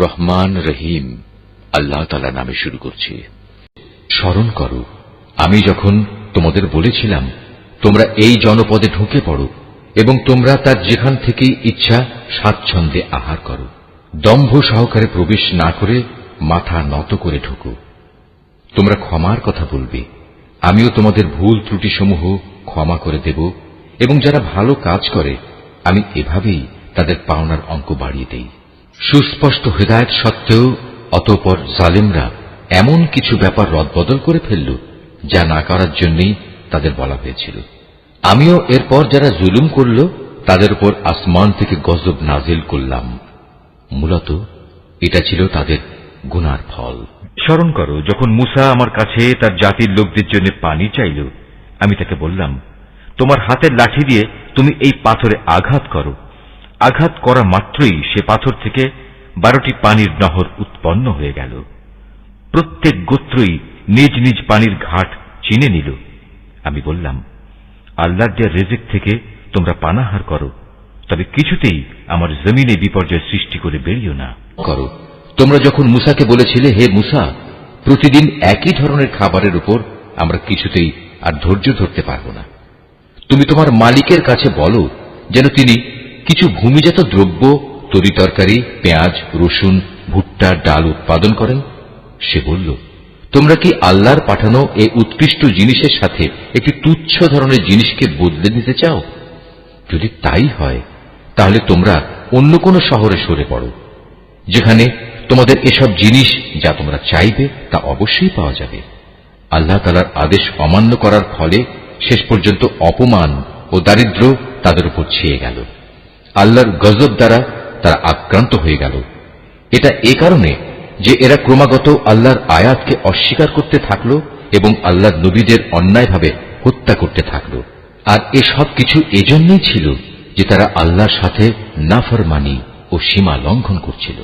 রহমান রহিম আল্লাহ তাআলা নামে শুরু করছি। স্মরণ করো, আমি যখন তোমাদের বলেছিলাম তোমরা এই জনপদে ঢুকে পড়ো এবং তোমরা তার যেখান থেকেই ইচ্ছা স্বাচ্ছন্দ্যে আহার করো, দম্ভ সহকারে প্রবেশ না করে মাথা নত করে ঢুকো। তোমরা ক্ষমার কথা বলবে, আমিও তোমাদের ভুল ত্রুটিসমূহ ক্ষমা করে দেব, এবং যারা ভালো কাজ করে আমি এভাবেই তাদের পাওনার অঙ্ক বাড়িয়ে দেই। সুস্পষ্ট হেদায়েত সত্ত্বেও অতঃপর জালেমরা এমন কিছু ব্যাপার রদবদল করে ফেলল যা না করার জন্যই তাদের বলা হয়েছিল। আমিও এরপর যারা জুলুম করল তাদের উপর আসমান থেকে গজব নাজিল করলাম। মূলত এটা ছিল তাদের গুনার ফল। স্মরণ করো, যখন মূসা আমার কাছে তার জাতির লোকদের জন্য পানি চাইল, আমি তাকে বললাম, তোমার হাতের লাঠি দিয়ে তুমি এই পাথরে আঘাত করো। আঘাত করা মাত্রই সে পাথর থেকে 12টি পানির নহর উৎপন্ন হয়ে গেল। প্রত্যেক গোত্রই নিজ নিজ পানির ঘাট চিনে নিল। আমি বললাম, আল্লাহর দেয়া রিজিক থেকে তোমরা পানাহার করো, তবে কিছুতেই আমার জমিনে বিপর্যয় সৃষ্টি করে বেরিও না। করো, তোমরা যখন মূসাকে বলেছিলে, হে মূসা, প্রতিদিন একই ধরনের খাবারের উপর আমরা কিছুতেই আর ধৈর্য ধরতে পারব না, তুমি তোমার মালিকের কাছে বলো যেন তিনি কিছু ভূমিজাত দ্রব্য, তরিতরকারি, পেঁয়াজ, রসুন, ভুট্টা, ডাল উৎপাদন করেন। সে বলল, তোমরা কি আল্লাহর পাঠানো এই উৎকৃষ্ট জিনিসের সাথে একটি তুচ্ছ ধরনের জিনিসকে বদলে দিতে চাও? যদি তাই হয় তাহলে তোমরা অন্য কোন শহরে সরে পড়ো, যেখানে তোমাদের এসব জিনিস যা তোমরা চাইবে তা অবশ্যই পাওয়া যাবে। আল্লাহ তাআলার আদেশ অমান্য করার ফলে শেষ পর্যন্ত অপমান ও দারিদ্র্য তাদের উপর ছেয়ে গেল। আল্লাহর গজব দ্বারা তারা আক্রান্ত হয়ে গেল। এটা এ কারণে যে এরা ক্রমাগত আল্লাহর আয়াতকে অস্বীকার করতে থাকল এবং আল্লাহর নবীদের অন্যায়ভাবে হত্যা করতে থাকল। আর এসব কিছু এজন্যই ছিল যে তারা আল্লাহর সাথে নাফরমানি ও সীমা লঙ্ঘন করছিল।